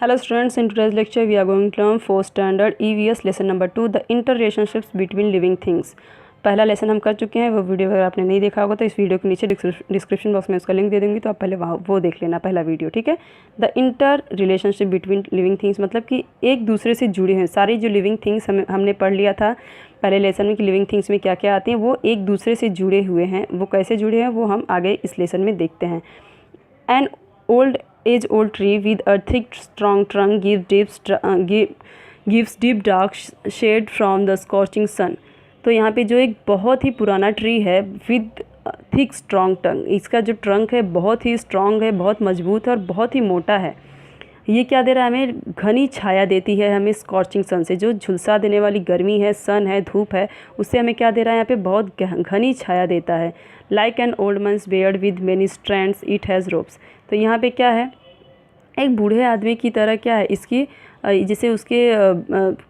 Hello students, in today's lecture we are going to learn 4th standard EVS lesson number 2 the interrelationships between living things। पहला lesson हम कर चुके हैं, वो video अगर आपने नहीं देखा होगा तो इस वीडियो के नीचे डिस्क्रिप्शन बॉक्स में उसका लिंक दे दूँगी, तो आप पहले वहाँ वो देख लेना पहला वीडियो, ठीक है। The inter relationship between living things मतलब कि एक दूसरे से जुड़े हैं सारी जो लिविंग थिंग्स हमने पढ़ लिया था पहले लेसन में कि लिविंग थिंग्स में क्या क्या आती हैं, वो एक दूसरे से जुड़े हुए हैं। वो कैसे जुड़े हैं वो हम आगे इस लेसन में देखते हैं। An old age-old tree with a thick, strong trunk gives deep dark shade from the scorching sun। तो यहाँ पे जो एक बहुत ही पुराना ट्री है विद थिक स्ट्रॉन्ग टंग, इसका जो ट्रंक है बहुत ही स्ट्रॉन्ग है, बहुत मजबूत है और बहुत ही मोटा है। ये क्या दे रहा है हमें, घनी छाया देती है हमें स्कॉचिंग सन से, जो झुलसा देने वाली गर्मी है, सन है, धूप है, उससे हमें क्या दे रहा है यहाँ पे, बहुत घनी छाया देता है। Like an old man's beard with many strands it has ropes. तो यहाँ पे क्या है, एक बूढ़े आदमी की तरह क्या है इसकी, जैसे उसके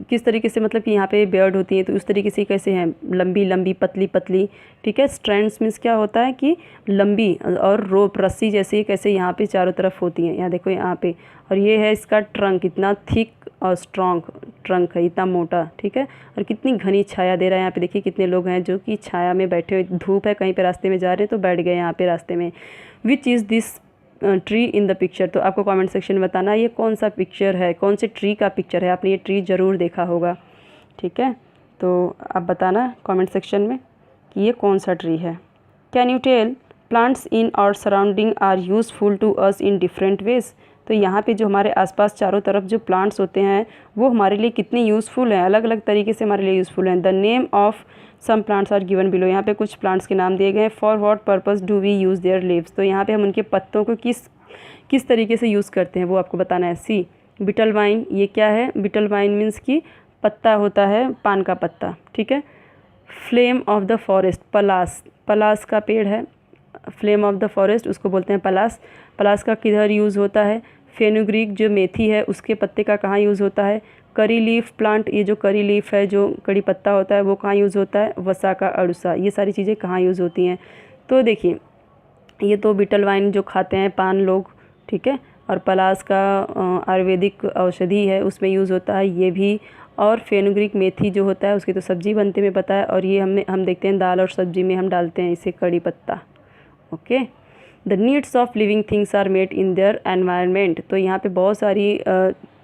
किस तरीके से, मतलब कि यहाँ पे बियर्ड होती है तो उस तरीके से कैसे हैं, लंबी लंबी पतली पतली, ठीक है। स्ट्रैंड्स मीन्स क्या होता है कि लंबी, और रोप रस्सी जैसी कैसे यहाँ पे चारों तरफ होती हैं, यहाँ देखो यहाँ पे। और ये है इसका ट्रंक, इतना थिक और स्ट्रॉन्ग ट्रंक है, इतना मोटा, ठीक है। और कितनी घनी छाया दे रहा है। यहाँ पे देखिए कितने लोग हैं जो कि छाया में बैठे हुए, धूप है, कहीं पे रास्ते में जा रहे हैं तो बैठ गए यहाँ पे रास्ते में। Which is this tree in the picture. तो आपको कमेंट सेक्शन में बताना ये कौन सा पिक्चर है, कौन से ट्री का पिक्चर है। आपने ये ट्री ज़रूर देखा होगा, ठीक है। तो आप बताना कमेंट सेक्शन में कि ये कौन सा ट्री है। Can you tell plants in our surrounding are useful to us in different ways. तो यहाँ पे जो हमारे आसपास चारों तरफ जो प्लांट्स होते हैं वो हमारे लिए कितने यूज़फुल हैं, अलग अलग तरीके से हमारे लिए यूज़फुल हैं। The name of some plants are given below. यहाँ पे कुछ प्लांट्स के नाम दिए गए हैं। For what purpose do we use their leaves. तो यहाँ पे हम उनके पत्तों को किस तरीके से यूज़ करते हैं वो आपको बताना है। सी बिटल वाइन, ये क्या है, बिटल वाइन मीन्स कि पत्ता होता है पान का पत्ता, ठीक है। फ्लेम ऑफ द फॉरेस्ट, पलास का पेड़ है, फ्लेम ऑफ द फॉरेस्ट उसको बोलते हैं पलास। पलास का किधर यूज़ होता है। फेनुग्रीक जो मेथी है उसके पत्ते का कहाँ यूज़ होता है। करी लीफ प्लांट, ये जो करी लीफ है जो कड़ी पत्ता होता है वो कहाँ यूज़ होता है। वसा का अड़ुसा, ये सारी चीज़ें कहाँ यूज़ होती हैं। तो देखिए ये तो बिटल वाइन जो खाते हैं पान लोग, ठीक है। और पलास का आयुर्वेदिक औषधि है उसमें यूज़ होता है ये भी। और फेनुग्रीक मेथी जो होता है उसकी तो सब्ज़ी बनते में पता है, और ये हम देखते हैं दाल और सब्ज़ी में हम डालते हैं इसे कड़ी पत्ता, okay. The needs of living things are made in their environment. तो यहाँ पे बहुत सारी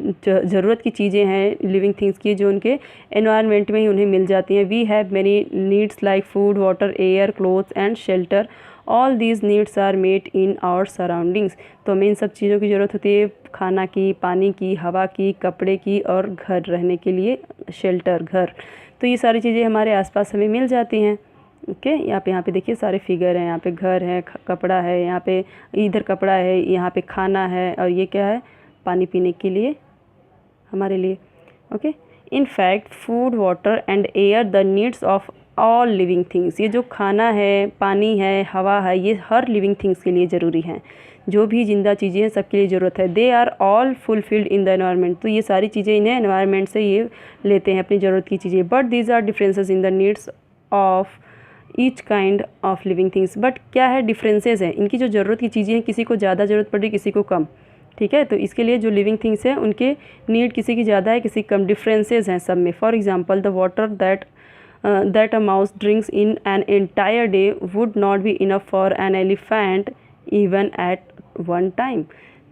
ज़रूरत की चीज़ें हैं लिविंग थिंग्स की जो उनके एनवायरनमेंट में ही उन्हें मिल जाती हैं। We have many needs like food, water, air, clothes and shelter. All these needs are made in our surroundings. तो हमें इन सब चीज़ों की ज़रूरत होती है, खाना की, पानी की, हवा की, कपड़े की और घर रहने के लिए शेल्टर, घर। तो ये सारी चीज़ें हमारे आसपास हमें मिल जाती हैं, ओके। यहाँ पे देखिए सारे फिगर हैं, यहाँ पे घर है, कपड़ा है, यहाँ पे इधर कपड़ा है, यहाँ पे खाना है, और ये क्या है, पानी पीने के लिए हमारे लिए, okay. In fact food, water and air the needs of all living things. ये जो खाना है, पानी है, हवा है, ये हर लिविंग थिंग्स के लिए ज़रूरी है। जो भी जिंदा चीज़ें हैं सबके लिए ज़रूरत है। They are all fulfilled in the environment. तो ये सारी चीज़ें इन्हें एनवायरनमेंट से ये लेते हैं अपनी ज़रूरत की चीज़ें। But these are differences in the needs of each kind of living things. But क्या है, डिफरेंसेस हैं, इनकी जो ज़रूरत की चीज़ें हैं किसी को ज़्यादा ज़रूरत पड़ रही, किसी को कम, ठीक है। तो इसके लिए जो लिविंग थिंग्स हैं उनके नीड किसी की ज़्यादा है, किसी कम, डिफरेंसेस हैं सब में। For example the water that a mouse drinks in an entire day would not be enough for an elephant even at one time.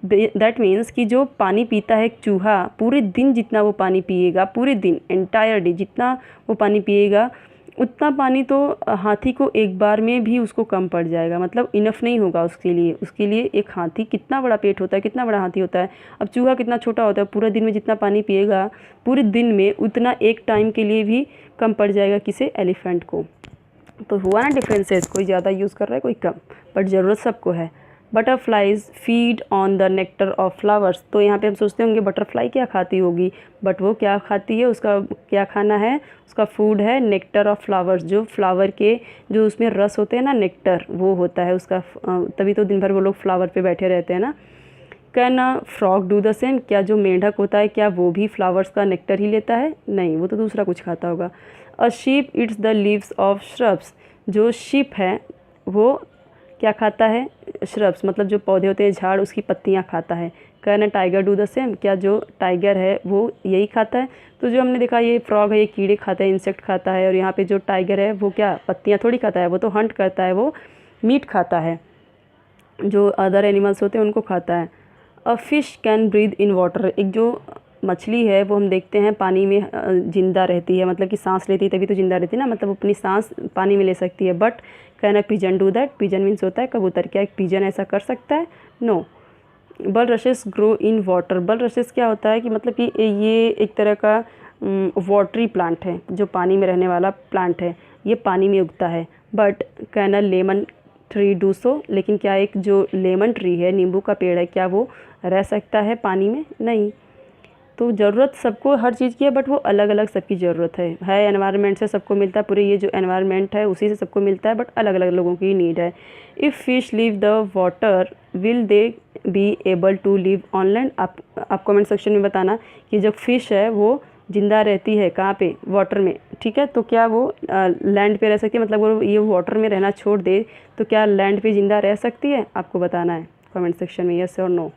That means कि जो पानी पीता है एक चूहा, पूरे दिन जितना वो पानी पिएगा, पूरे दिन एंटायर डे जितना वो पानी पिएगा उतना पानी तो हाथी को एक बार में भी उसको कम पड़ जाएगा, मतलब इनफ नहीं होगा उसके लिए। उसके लिए एक हाथी कितना बड़ा पेट होता है, कितना बड़ा हाथी होता है। अब चूहा कितना छोटा होता है, पूरे दिन में जितना पानी पिएगा पूरे दिन में उतना एक टाइम के लिए भी कम पड़ जाएगा किसे, एलिफेंट को। तो हुआ ना डिफरेंसेस, कोई ज़्यादा यूज़ कर रहा है कोई कम, बट ज़रूरत सबको है। Butterflies feed on the nectar of flowers. तो यहाँ पे हम सोचते होंगे बटरफ्लाई क्या खाती होगी, बट वो क्या खाती है, उसका क्या खाना है, उसका फूड है नेक्टर ऑफ फ्लावर्स। जो फ्लावर के जो उसमें रस होते हैं ना, नेक्टर, वो होता है उसका, तभी तो दिन भर वो लोग फ्लावर पे बैठे रहते हैं ना। Can a frog do the same. क्या जो मेंढक होता है क्या वो भी फ्लावर्स का नेक्टर ही लेता है, नहीं, वो तो दूसरा कुछ खाता होगा। A sheep it's the leaves of shrubs. जो शीप है वो क्या खाता है, श्रब्स मतलब जो पौधे होते हैं, झाड़, उसकी पत्तियां खाता है। Can a tiger do the same, क्या जो टाइगर है वो यही खाता है? तो जो हमने देखा ये फ्रॉग है, ये कीड़े खाता है, इंसेक्ट खाता है, और यहाँ पे जो टाइगर है वो क्या पत्तियाँ थोड़ी खाता है, वो तो हंट करता है, वो मीट खाता है, जो अदर एनिमल्स होते हैं उनको खाता है। A fish can breathe in water, एक जो मछली है वो हम देखते हैं पानी में जिंदा रहती है, मतलब कि सांस लेती है तभी तो जिंदा रहती है ना, मतलब अपनी सांस पानी में ले सकती है। But can a pigeon do that, pigeon means होता है कबूतर, क्या एक पिजन ऐसा कर सकता है? नो। बलरशेस ग्रो इन वाटर, बलरशेस क्या होता है कि मतलब कि ये एक तरह का वाटरी प्लांट है, जो पानी में रहने वाला प्लांट है, ये पानी में उगता है। But can a lemon tree do so, लेकिन क्या एक जो लेमन ट्री है, नींबू का पेड़ है, क्या वो रह सकता है पानी में? नहीं। तो ज़रूरत सबको हर चीज़ की है, बट वो अलग अलग सबकी ज़रूरत है एनवायरनमेंट से सबको मिलता है, पूरे ये जो एनवायरनमेंट है उसी से सबको मिलता है, बट अलग अलग लोगों की नीड है। If fish leave the water will they be able to live on land, आप कमेंट सेक्शन में बताना कि जब फिश है वो ज़िंदा रहती है कहाँ पे? वाटर में, ठीक है, तो क्या वो लैंड पे रह सकती है? मतलब वो ये वाटर में रहना छोड़ दे तो क्या लैंड पे ज़िंदा रह सकती है? आपको बताना है कमेंट सेक्शन में, यस और नो।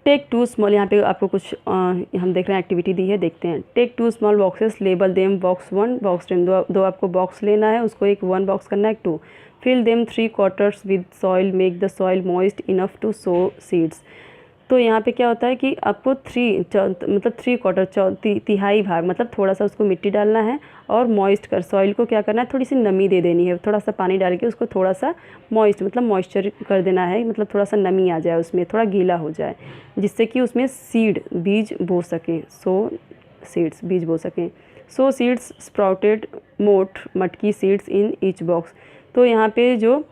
टेक टू स्मॉल, यहाँ पे आपको कुछ हम देख रहे हैं एक्टिविटी दी है, देखते हैं। Take two small boxes, label them box 1 box 10, दो आपको बॉक्स लेना है, उसको एक 1 बॉक्स करना है, 2 fill them 3/4 with soil, make the soil moist enough to sow seeds. तो यहाँ पे क्या होता है कि आपको मतलब 3/4 तिहाई भाग, मतलब थोड़ा सा उसको मिट्टी डालना है और मॉइस्ट कर, सॉइल को क्या करना है, थोड़ी सी नमी दे देनी है, थोड़ा सा पानी डाल के उसको थोड़ा सा मॉइस्ट मतलब मॉइस्चर कर देना है, मतलब थोड़ा सा नमी आ जाए उसमें, थोड़ा गीला हो जाए, जिससे कि उसमें सीड बीज बो सकें, सीड्स बीज बो सकें। सो सीड्स स्प्राउटेड मोट मटकी सीड्स इन ईच बॉक्स। तो यहाँ पे जो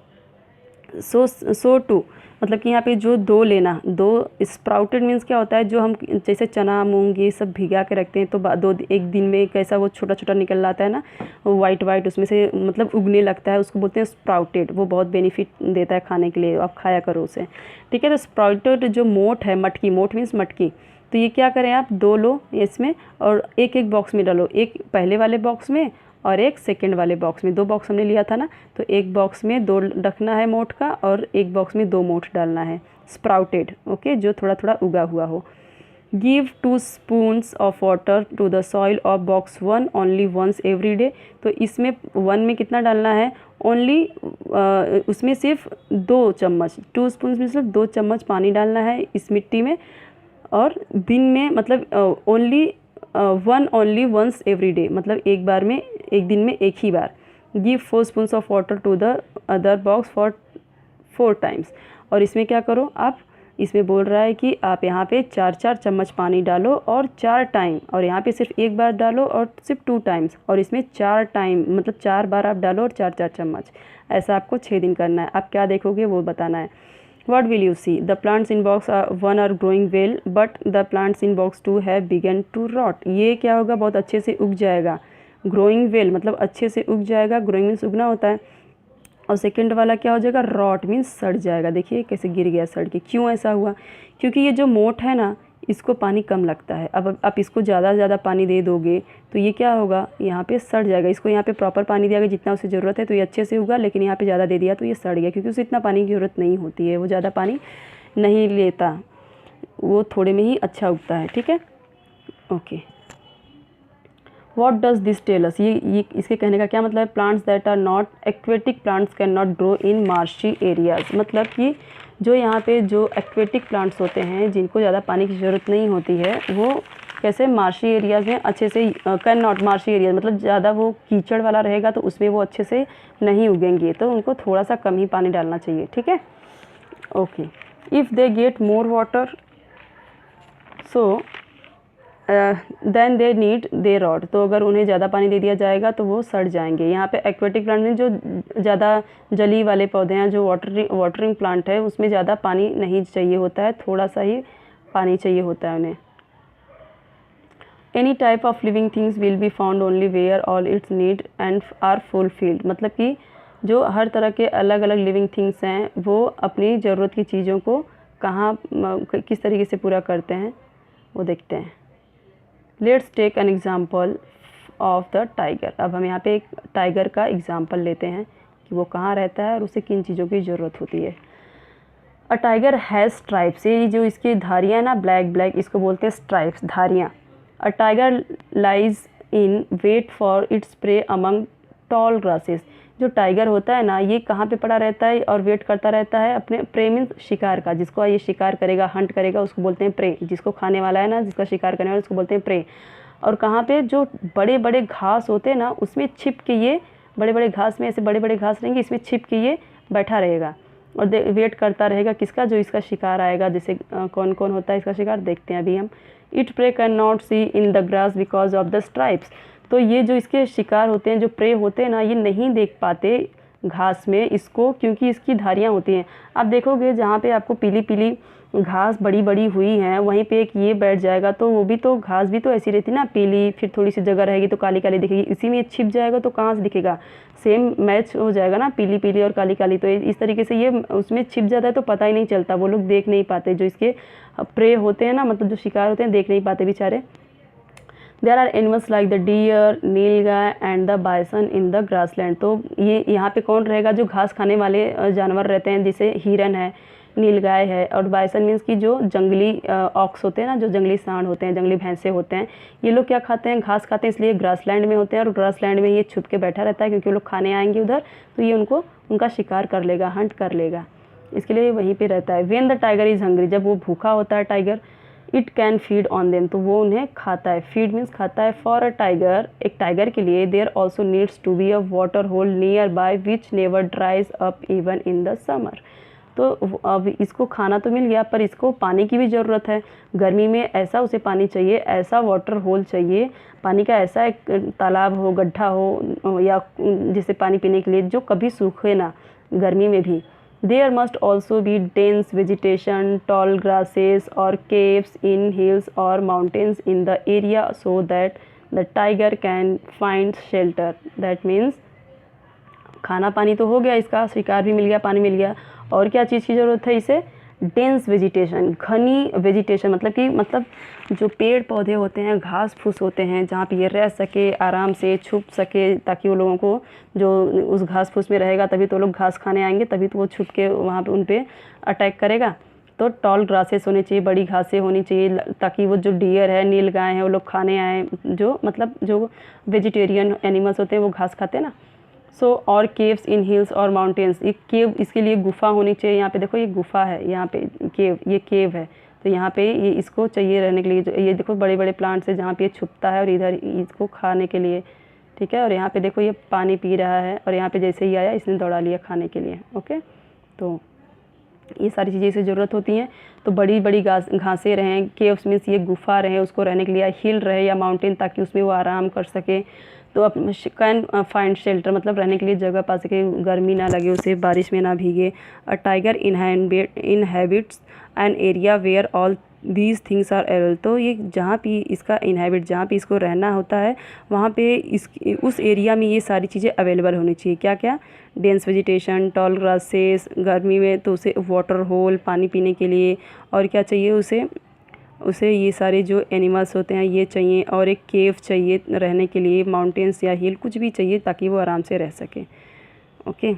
सो टू मतलब कि यहाँ पे जो 2 लेना, 2 स्प्राउटेड मीन्स क्या होता है, जो हम जैसे चना मूंग ये सब भिगा के रखते हैं तो एक दिन में कैसा वो छोटा छोटा निकल आता है ना, वाइट वाइट, उसमें से मतलब उगने लगता है, उसको बोलते हैं स्प्राउटेड। वो बहुत बेनिफिट देता है खाने के लिए, आप खाया करो उसे, ठीक है। तो स्प्राउटेड जो मोट है, मटकी, मोट मीन्स मटकी, तो ये क्या करें आप 2 लो इसमें और एक एक बॉक्स में डालो, एक पहले वाले बॉक्स में और एक सेकंड वाले बॉक्स में। 2 बॉक्स हमने लिया था ना, तो एक बॉक्स में 2 रखना है मोठ का और एक बॉक्स में 2 मोठ डालना है स्प्राउटेड, ओके, जो थोड़ा थोड़ा उगा हुआ हो। Give 2 spoons of water to the soil of box 1 only once every day. तो इसमें 1 में कितना डालना है? ओनली उसमें सिर्फ 2 चम्मच, 2 स्पून में सिर्फ 2 चम्मच पानी डालना है इस मिट्टी में, और दिन में मतलब ओनली वंस एवरी डे, मतलब एक बार में, एक दिन में एक ही बार। Give 4 spoons of water to the other box for 4 times. और इसमें क्या करो आप, इसमें बोल रहा है कि आप यहाँ पे 4-4 चम्मच पानी डालो और 4 टाइम, और यहाँ पे सिर्फ एक बार डालो और सिर्फ 2 टाइम्स, और इसमें 4 टाइम मतलब 4 बार आप डालो और 4-4 चम्मच। ऐसा आपको 6 दिन करना है। आप क्या देखोगे वो बताना है। What will you see? The plants in box 1 are growing well, but the plants in box 2 have begun to rot. ये क्या होगा? बहुत अच्छे से उग जाएगा। Growing well मतलब अच्छे से उग जाएगा, growing मीन्स उगना होता है। और सेकंड वाला क्या हो जाएगा? रॉट मीन्स सड़ जाएगा। देखिए कैसे गिर गया सड़ के। क्यों ऐसा हुआ? क्योंकि ये जो मोठ है ना, इसको पानी कम लगता है। अब आप इसको ज़्यादा से ज़्यादा पानी दे दोगे तो ये क्या होगा, यहाँ पे सड़ जाएगा। इसको यहाँ पे प्रॉपर पानी दिया गया जितना उसे ज़रूरत है तो ये अच्छे से होगा, लेकिन यहाँ पे ज़्यादा दे दिया तो ये सड़ गया, क्योंकि उसे इतना पानी की ज़रूरत नहीं होती है, वो ज़्यादा पानी नहीं लेता, वो थोड़े में ही अच्छा उगता है, ठीक है, okay. What does this tell us? ये इसके कहने का क्या मतलब है? Plants that are not aquatic plants can not grow in marshy areas. मतलब कि जो यहाँ पे जो एक्वेटिक प्लांट्स होते हैं, जिनको ज़्यादा पानी की ज़रूरत नहीं होती है, वो कैसे मार्शी एरियाज़ में अच्छे से कैन नॉट, मार्शी एरियाज मतलब ज़्यादा वो कीचड़ वाला रहेगा तो उसमें वो अच्छे से नहीं उगेंगे, तो उनको थोड़ा सा कम ही पानी डालना चाहिए, ठीक है, okay. If they get more water so then they need they rot. तो अगर उन्हें ज़्यादा पानी दे दिया जाएगा तो वो सड़ जाएंगे। यहाँ पे एक्वेटिक प्लांट में जो ज़्यादा जली वाले पौधे हैं, जो वाटरिंग प्लांट है, उसमें ज़्यादा पानी नहीं चाहिए होता है, थोड़ा सा ही पानी चाहिए होता है उन्हें। Any type of living things will be found only where all its need and are fulfilled. मतलब कि जो हर तरह के अलग अलग लिविंग थिंग्स हैं, वो अपनी ज़रूरत की चीज़ों को कहाँ किस तरीके से पूरा करते हैं वो देखते हैं। Let's take an example of the tiger. अब हम यहाँ पे एक टाइगर का एग्ज़ाम्पल लेते हैं कि वो कहाँ रहता है और उसे किन चीज़ों की ज़रूरत होती है। अ टाइगर हैज़ स्ट्राइप्स, ये जो इसकी धारियाँ हैं ना ब्लैक ब्लैक, इसको बोलते हैं स्ट्राइप्स, धारियाँ। A tiger lies in wait for its prey among tall grasses, जो टाइगर होता है ना ये कहाँ पे पड़ा रहता है और वेट करता रहता है अपने प्रे मीन्स शिकार का, जिसको ये शिकार करेगा, हंट करेगा, उसको बोलते हैं प्रे, जिसको खाने वाला है ना, जिसका शिकार करने वाला उसको बोलते हैं प्रे। और कहाँ पे, जो बड़े बड़े घास होते हैं ना उसमें छिप के ये, बड़े बड़े घास में ऐसे बड़े बड़े घास रहेंगे, इसमें छिप के ये बैठा रहेगा और वेट करता रहेगा किसका, जो इसका शिकार आएगा। जैसे कौन कौन होता है इसका शिकार, देखते हैं अभी हम। It prey can not see in the grass because of the stripes, तो ये जो इसके शिकार होते हैं, जो प्रे होते हैं ना, ये नहीं देख पाते घास में इसको, क्योंकि इसकी धारियाँ होती हैं। आप देखोगे जहाँ पे आपको पीली पीली घास बड़ी बड़ी हुई हैं, वहीं पे एक ये बैठ जाएगा तो वो भी तो घास भी तो ऐसी रहती ना पीली, फिर थोड़ी सी जगह रहेगी तो काली काली दिखेगी, इसी में छिप जाएगा तो कहाँ से दिखेगा, सेम मैच हो जाएगा ना, पीली पीली और काली काली। तो इस तरीके से ये उसमें छिप जाता है तो पता ही नहीं चलता, वो लोग देख नहीं पाते, जो इसके प्रे होते हैं ना, मतलब जो शिकार होते हैं, देख नहीं पाते बेचारे। There are animals like the deer, nilgai and the bison in the grassland, तो ये यहाँ पे कौन रहेगा, जो घास खाने वाले जानवर रहते हैं, जैसे हिरन है, नीलगाय है, और बाइसन मीन्स की जो जंगली ऑक्स होते हैं ना, जो जंगली सांड होते हैं, जंगली भैंसे होते हैं, ये लोग क्या खाते हैं, घास खाते हैं, इसलिए ग्रासलैंड में होते हैं। और ग्रासलैंड में ये छुप के बैठा रहता है, क्योंकि वो लोग खाने आएंगे उधर, तो ये उनको उनका शिकार कर लेगा, हंट कर लेगा, इसके लिए वहीं पे रहता है। When the tiger is hungry, जब वो भूखा होता है tiger, it can feed on them, तो वो उन्हें खाता है, फीड मीन्स खाता है। फॉर अ टाइगर, एक टाइगर के लिए, there also needs to be a water hole nearby which never dries up even in the summer, तो अब इसको खाना तो मिल गया पर इसको पानी की भी ज़रूरत है, गर्मी में ऐसा उसे पानी चाहिए, ऐसा वाटर होल चाहिए, पानी का ऐसा एक तालाब हो, गड्ढा हो, या जिसे पानी पीने के लिए, जो कभी सूखे ना गर्मी में भी। There must also be dense vegetation, tall grasses or caves in hills or mountains in the area so that the tiger can find shelter. That means खाना पानी तो हो गया, इसका शिकार भी मिल गया, पानी मिल गया, और क्या चीज़ की ज़रूरत है इसे, डेंस वेजिटेशन, घनी वेजिटेशन, मतलब जो पेड़ पौधे होते हैं, घास फूस होते हैं, जहाँ पे ये रह सके, आराम से छुप सके, ताकि वो लोगों को, जो उस घास फूस में रहेगा तभी तो लोग घास खाने आएंगे, तभी तो वो छुप के वहाँ पे उन पर अटैक करेगा। तो टॉल ग्रासेस होनी चाहिए, बड़ी घासें होनी चाहिए, ताकि वो जो डियर है, नीलगाय है, वो लोग खाने आए, जो मतलब जो वेजिटेरियन एनिमल्स होते हैं वो घास खाते हैं ना। सो और केव्स इन हिल्स और माउंटेन्स, ये केव, इसके लिए गुफा होनी चाहिए। यहाँ पे देखो ये गुफा है, यहाँ पे केव, ये केव है, तो यहाँ पे ये इसको चाहिए रहने के लिए। ये देखो बड़े बड़े प्लांट्स है जहाँ पे ये छुपता है, और इधर इसको खाने के लिए, ठीक है। और यहाँ पे देखो ये पानी पी रहा है, और यहाँ पे जैसे ही आया इसने दौड़ा लिया खाने के लिए, ओके। तो ये सारी चीज़ें इसे ज़रूरत होती हैं। तो बड़ी बड़ी घासें रहें, केव्स मीन्स ये गुफा रहे उसको रहने के लिए, हिल रहे या माउंटेन, ताकि उसमें वो आराम कर सके। तो अब कैन फाइंड शेल्टर, मतलब रहने के लिए जगह पा सके, गर्मी ना लगे उसे, बारिश में ना भीगे। A tiger inhabits an area where all these things are available, तो ये जहाँ भी इसका इनहैबिट, जहाँ भी इसको रहना होता है, वहाँ पे उस एरिया में ये सारी चीज़ें अवेलेबल होनी चाहिए। क्या क्या, डेंस वेजिटेशन, टॉल ग्रासेस, गर्मी में तो उसे वाटर होल, पानी पीने के लिए, और क्या चाहिए उसे ये सारे जो एनिमल्स होते हैं ये चाहिए, और एक केव चाहिए रहने के लिए, माउंटेन्स या हिल कुछ भी चाहिए, ताकि वो आराम से रह सके, ओके।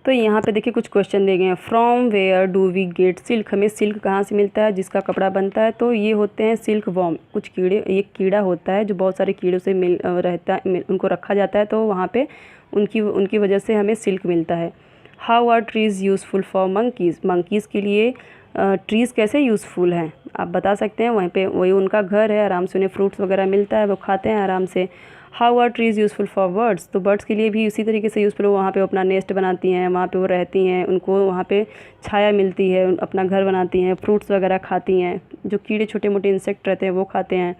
तो यहाँ पे देखिए कुछ क्वेश्चन दिए गए हैं। From where do we get silk, हमें सिल्क कहाँ से मिलता है, जिसका कपड़ा बनता है, तो ये होते हैं सिल्क वॉर्म, कुछ कीड़े, एक कीड़ा होता है जो बहुत सारे कीड़ों से रहता है, उनको रखा जाता है, तो वहाँ पे उनकी वजह से हमें सिल्क मिलता है। How are trees useful for monkeys, monkeys के लिए ट्रीज़ कैसे यूज़फुल हैं आप बता सकते हैं। वहीं पे वही उनका घर है, आराम से उन्हें फ्रूट्स वगैरह मिलता है, वो खाते हैं आराम से। How are trees useful for birds, तो बर्ड्स के लिए भी उसी तरीके से यूज़फुल, वहाँ पे वो अपना नेस्ट बनाती हैं, वहाँ पे वो रहती हैं, उनको वहाँ पे छाया मिलती है, अपना घर बनाती हैं, फ्रूट्स वगैरह खाती हैं, जो कीड़े छोटे मोटे इंसेक्ट रहते हैं वो खाते हैं।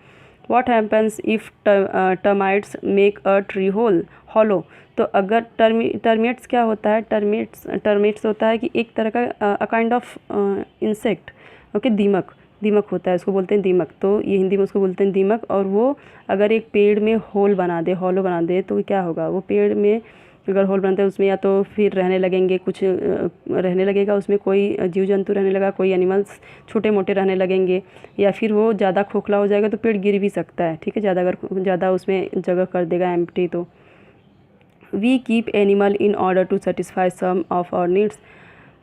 What happens if termites make a tree hollow, तो अगर टर्मिट्स क्या होता है, टर्मिट्स होता है कि एक तरह का a kind of insect, okay, दीमक होता है, उसको बोलते हैं दीमक, तो ये हिंदी में उसको बोलते हैं दीमक। और वो अगर एक पेड़ में हॉलो बना दे तो क्या होगा, वो पेड़ में अगर होल बनाते हैं उसमें या तो फिर रहने लगेंगे, कुछ रहने लगेगा उसमें, कोई जीव जंतु रहने लगा, कोई एनिमल्स छोटे मोटे रहने लगेंगे, या फिर वो ज़्यादा खोखला हो जाएगा तो पेड़ गिर भी सकता है, ठीक है, ज़्यादा अगर ज़्यादा उसमें जगह कर देगा एम्प्टी तो। We keep animal in order to satisfy some of our needs.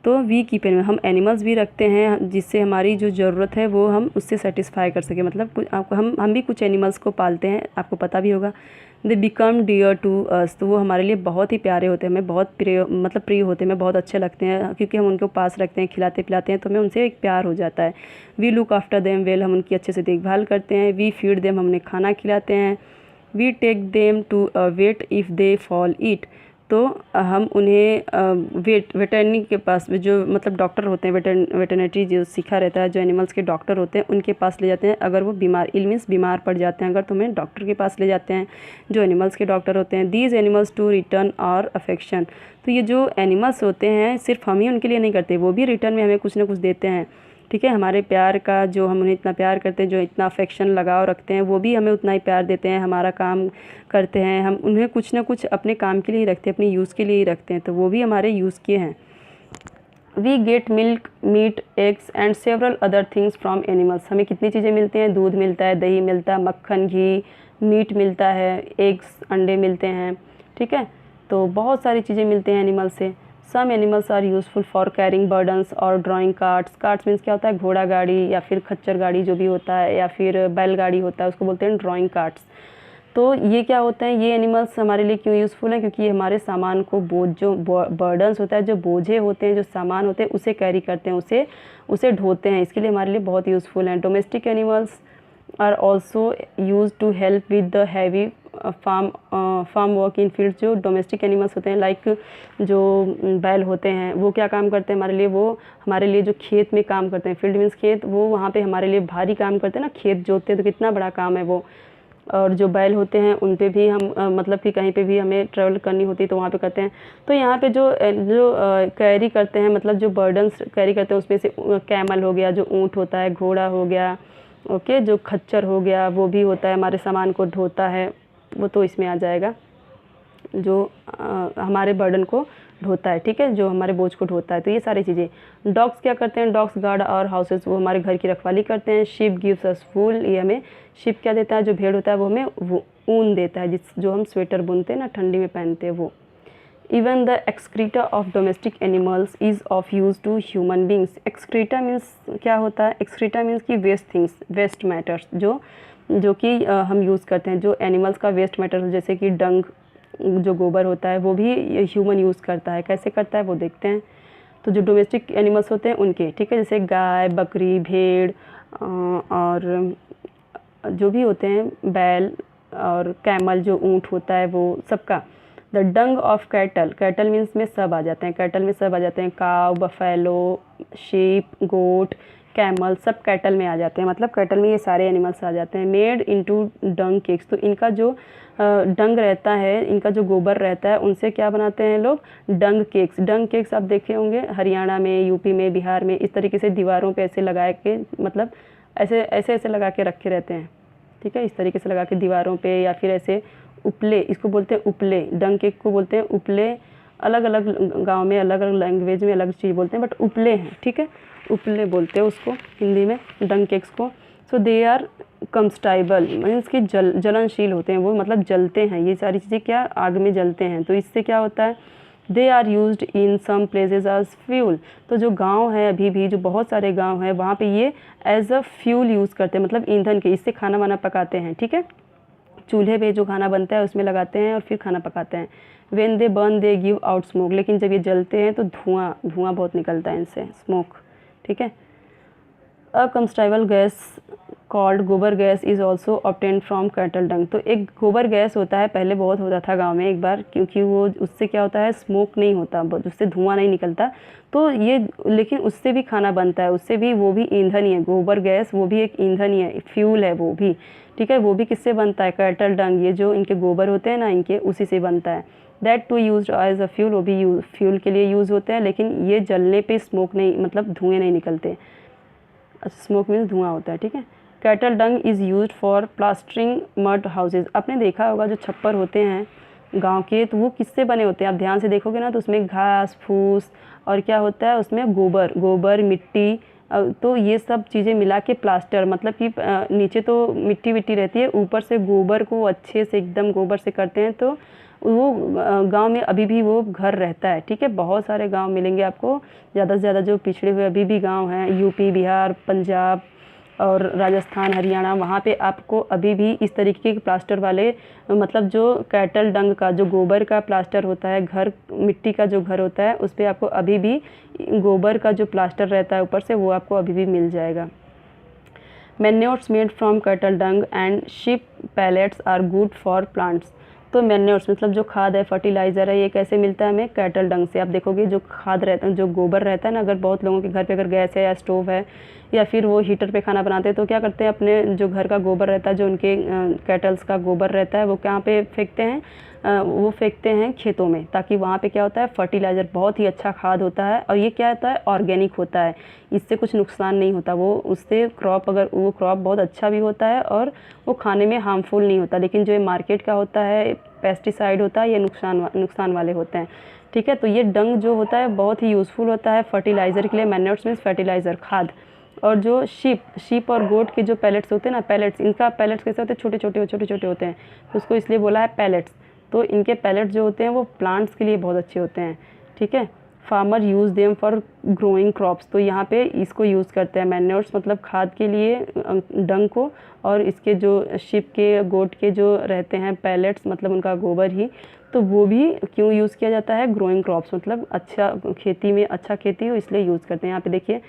तो वी कीप एनिमल, हम एनिमल्स भी रखते हैं जिससे हमारी जो ज़रूरत है वो हम उससे सेटिस्फाई कर सकें। मतलब कुछ आपको हम भी कुछ एनिमल्स को पालते हैं, आपको पता भी होगा। They become dear to us, तो वो हमारे लिए बहुत ही प्यारे होते हैं, हमें बहुत प्रिय मतलब प्रिय होते हैं, हमें बहुत अच्छे लगते हैं क्योंकि हम उनको पास रखते हैं, खिलाते पिलाते हैं, तो हमें उनसे एक प्यार हो जाता है। We look after them well, हम उनकी अच्छे से देखभाल करते हैं। वी फीड देम, हम उन्हें खाना खिलाते हैं। We take them to vet if they fall ill, तो हम उन्हें वेटरनरी के पास, जो मतलब डॉक्टर होते हैं, वेटरनरी जो सीखा रहता है, जो एनिमल्स के डॉक्टर होते हैं उनके पास ले जाते हैं। अगर वो बीमार मीन्स बीमार पड़ जाते हैं अगर, तो हमें डॉक्टर के पास ले जाते हैं जो एनिमल्स के डॉक्टर होते हैं। दीज एनिमल्स टू रिटर्न और अफेक्शन, तो ये जो एनिमल्स होते हैं सिर्फ हम ही उनके लिए नहीं करते, वो भी रिटर्न में हमें कुछ ना कुछ देते हैं। ठीक है, हमारे प्यार का जो हम उन्हें इतना प्यार करते हैं, जो इतना अफेक्शन लगाव रखते हैं, वो भी हमें उतना ही प्यार देते हैं, हमारा काम करते हैं। हम उन्हें कुछ ना कुछ अपने काम के लिए ही रखते हैं, अपने यूज़ के लिए ही रखते हैं, तो वो भी हमारे यूज़ के हैं। We get milk, meat, eggs and several other things from animals, हमें कितनी चीज़ें मिलती हैं, दूध मिलता है, दही मिलता है, मक्खन, घी, मीट मिलता है, एग्स अंडे मिलते हैं। ठीक है, तो बहुत सारी चीज़ें मिलते हैं एनिमल से। Some animals are useful for carrying burdens और ड्राइंग कार्ट्स। कार्ट्स मीन्स क्या होता है, घोड़ा गाड़ी या फिर खच्चर गाड़ी जो भी होता है, या फिर बैलगाड़ी होता है, उसको बोलते हैं ड्राइंग कार्ट्स। तो ये क्या होता है, ये एनिमल्स हमारे लिए क्यों यूज़फुल हैं, क्योंकि ये हमारे सामान को जो बर्डन्स होता है, जो बोझे होते हैं, जो सामान होते हैं, उसे कैरी करते हैं, उसे ढोते हैं, इसके लिए हमारे लिए बहुत यूज़फुल हैं। Domestic animals are also use to help with the heavy farm work in field. जो डोमेस्टिक एनिमल्स होते हैं लाइक जो बैल होते हैं, वो क्या काम करते हैं हमारे लिए, वो हमारे लिए जो खेत में काम करते हैं, फील्ड मीन्स खेत, वो वहाँ पे हमारे लिए भारी काम करते हैं ना, खेत जोतते हैं, तो कितना बड़ा काम है वो। और जो बैल होते हैं उन पे भी हम मतलब कि कहीं पे भी हमें ट्रैवल करनी होती है तो वहाँ पे करते हैं। तो यहाँ पे जो कैरी करते हैं, मतलब जो बर्डन्स कैरी करते हैं, उसमें से कैमल हो गया, जो ऊँट होता है, घोड़ा हो गया, ओके, जो खच्चर हो गया, वो भी होता है, हमारे सामान को ढोता है, वो तो इसमें आ जाएगा, जो हमारे बर्डन को ढोता है। ठीक है, जो हमारे बोझ को ढोता है। तो ये सारी चीज़ें। डॉग्स क्या करते हैं, डॉग्स गार्ड और हाउसेस, वो हमारे घर की रखवाली करते हैं। शिप गिव्स अस वूल, ये हमें शिप क्या देता है, जो भेड़ होता है वो हमें ऊन देता है, जो हम स्वेटर बुनते हैं ना, ठंडी में पहनते हैं वो। Even the excreta of domestic animals is of use to human beings. Excreta means क्या होता है, एक्सक्रीटा मीन्स कि वेस्ट थिंग्स, वेस्ट मैटर्स, जो कि हम यूज़ करते हैं, जो एनिमल्स का वेस्ट मैटर, जैसे कि डंग, जो गोबर होता है, वो भी ह्यूमन यूज़ करता है। कैसे करता है वो देखते हैं। तो जो डोमेस्टिक एनिमल्स होते हैं उनके, ठीक है, जैसे गाय, बकरी, भेड़ और जो भी होते हैं, बैल और कैमल, जो ऊँट होता है, वो सबका। The Dang of cattle, cattle means में सब आ जाते हैं, कैटल में सब आ जाते हैं, काव, बफेलो, शीप, गोट, कैमल, सब कैटल में आ जाते हैं, मतलब कैटल में ये सारे एनिमल्स आ जाते हैं। मेड इनटू डंग केक्स, तो इनका जो डंग रहता है, इनका जो गोबर रहता है, उनसे क्या बनाते हैं लोग, डंग केक्स। डंग केक्स आप देखे होंगे हरियाणा में, यूपी में, बिहार में, इस तरीके से दीवारों पे ऐसे लगा के, मतलब ऐसे ऐसे ऐसे लगा के रखे रहते हैं। ठीक है, इस तरीके से लगा के दीवारों पे, या फिर ऐसे उपले, इसको बोलते हैं उपले, डंग केक को बोलते हैं उपले। अलग अलग गांव में अलग अलग लैंग्वेज में अलग चीज़ बोलते हैं, बट उपले हैं। ठीक है, उपले बोलते हैं उसको हिंदी में, डंग केक्स को। सो दे आर कम्स्टाइबल, मीन्स कि जलनशील होते हैं वो, मतलब जलते हैं, ये सारी चीज़ें क्या आग में जलते हैं। तो इससे क्या होता है, they are used in some places as fuel. तो जो गांव है, अभी भी जो बहुत सारे गांव हैं, वहाँ पे ये एज अ फ्यूल यूज़ करते हैं, मतलब ईंधन के, इससे खाना वाना पकाते हैं। ठीक है, चूल्हे पे जो खाना बनता है उसमें लगाते हैं और फिर खाना पकाते हैं। When they burn they give out smoke, लेकिन जब ये जलते हैं तो धुआं बहुत निकलता है इनसे, स्मोक। ठीक है, अ कंस्टाइबल गैस कॉल्ड गोबर gas is also obtained from cattle डंग। तो एक गोबर गैस होता है, पहले बहुत होता था गांव में एक बार, क्योंकि वो उससे क्या होता है, स्मोक नहीं होता, उससे धुआं नहीं निकलता, तो ये, लेकिन उससे भी खाना बनता है, उससे भी, वो भी ईंधन ही है, गोबर गैस वो भी एक ईंधन ही है, फ्यूल है वो भी। ठीक है, वो भी किससे बनता है, कैटल डंग, ये जो इनके गोबर होते हैं ना, इनके, उसी से बनता है। That to use as a fuel, वो भी फ्यूल के लिए यूज़ होते हैं, लेकिन ये जलने पे स्मोक नहीं, मतलब धुएँ नहीं निकलते। स्मोक मीन्स धुआं होता है। ठीक है, cattle Dang is used for plastering mud houses. आपने देखा होगा जो छप्पर होते हैं गांव के, तो वो किससे बने होते हैं, आप ध्यान से देखोगे ना, तो उसमें घास फूस और क्या होता है, उसमें गोबर मिट्टी, तो ये सब चीज़ें मिला के प्लास्टर, मतलब कि नीचे तो मिट्टी रहती है, ऊपर से गोबर को अच्छे से एकदम गोबर से करते हैं, तो वो गांव में अभी भी वो घर रहता है, ठीक है। बहुत सारे गांव मिलेंगे आपको, ज़्यादा से ज़्यादा जो पिछड़े हुए अभी भी गांव हैं, यूपी, बिहार, पंजाब और राजस्थान, हरियाणा, वहाँ पे आपको अभी भी इस तरीके के प्लास्टर वाले, मतलब जो कैटल डंग का, जो गोबर का प्लास्टर होता है, घर मिट्टी का जो घर होता है, उस पर आपको अभी भी गोबर का जो प्लास्टर रहता है ऊपर से, वो आपको अभी भी मिल जाएगा। Manures made from cattle dung and sheep pellets are good for plants. तो मैन्योर्स मतलब जो खाद है, फर्टिलाइज़र है, ये कैसे मिलता है हमें? कैटल डंग से। आप देखोगे जो खाद रहता है, जो गोबर रहता है ना, अगर बहुत लोगों के घर पे अगर गैस है या स्टोव है या फिर वो हीटर पे खाना बनाते हैं, तो क्या करते हैं, अपने जो घर का गोबर रहता है, जो उनके कैटल्स का गोबर रहता है, वो कहाँ पे फेंकते हैं? वो फेंकते हैं खेतों में, ताकि वहाँ पे क्या होता है, फर्टिलाइज़र, बहुत ही अच्छा खाद होता है। और ये क्या होता है, ऑर्गेनिक होता है, इससे कुछ नुकसान नहीं होता। वो उससे क्रॉप, अगर वो क्रॉप बहुत अच्छा भी होता है और वो खाने में हार्मफुल नहीं होता। लेकिन जो ये मार्केट का होता है, पेस्टिसाइड होता है, ये नुकसान वाले होते हैं, ठीक है। तो ये डंग जो होता है बहुत ही यूज़फुल होता है फर्टिलाइज़र के लिए। मैन्योर्स मीन्स फर्टिलाइज़र, खाद। और जो शीप और गोट के जो पैलेट्स होते हैं ना, पैलेट्स, इनका पैलेट्स कैसे होते हैं, छोटे छोटे होते हैं, तो उसको इसलिए बोला है पैलेट्स। तो इनके पैलेट्स जो होते हैं वो प्लांट्स के लिए बहुत अच्छे होते हैं, ठीक है। Farmer use them for growing crops, तो यहाँ पे इसको यूज़ करते हैं, मैन्योर्स मतलब खाद के लिए डंग को, और इसके जो शिप के, गोट के जो रहते हैं पैलेट्स, मतलब उनका गोबर ही, तो वो भी क्यों यूज़ किया जाता है? ग्रोइंग क्रॉप्स, मतलब अच्छा खेती में, अच्छा खेती हो इसलिए यूज़ करते हैं। यहाँ पे देखिए,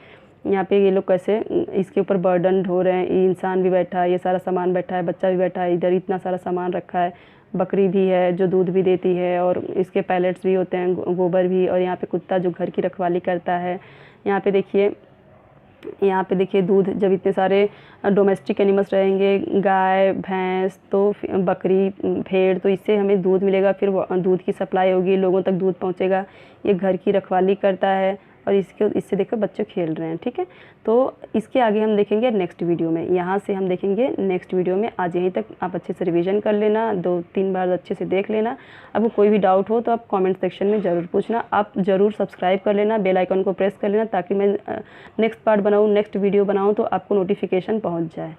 यहाँ पे ये लोग कैसे इसके ऊपर बर्डन ढो रहे हैं, ये इंसान भी बैठा है, ये सारा सामान बैठा है, बच्चा भी बैठा है, इधर इतना सारा सामान रखा है, बकरी भी है जो दूध भी देती है, और इसके पैलेट्स भी होते हैं, गोबर भी, और यहाँ पे कुत्ता जो घर की रखवाली करता है। यहाँ पे देखिए दूध, जब इतने सारे डोमेस्टिक एनिमल्स रहेंगे, गाय, भैंस, तो बकरी, भेड़, तो इससे हमें दूध मिलेगा, फिर दूध की सप्लाई होगी, लोगों तक दूध पहुँचेगा। ये घर की रखवाली करता है, और इससे देखकर बच्चे खेल रहे हैं, ठीक है। तो इसके आगे हम देखेंगे नेक्स्ट वीडियो में, यहाँ से हम देखेंगे नेक्स्ट वीडियो में। आज यहीं तक आप अच्छे से रिवीजन कर लेना, 2-3 बार अच्छे से देख लेना। आपको कोई भी डाउट हो तो आप कमेंट सेक्शन में ज़रूर पूछना। आप ज़रूर सब्सक्राइब कर लेना, बेल आइकन को प्रेस कर लेना, ताकि मैं नेक्स्ट पार्ट बनाऊँ, नेक्स्ट वीडियो बनाऊँ तो आपको नोटिफिकेशन पहुँच जाए।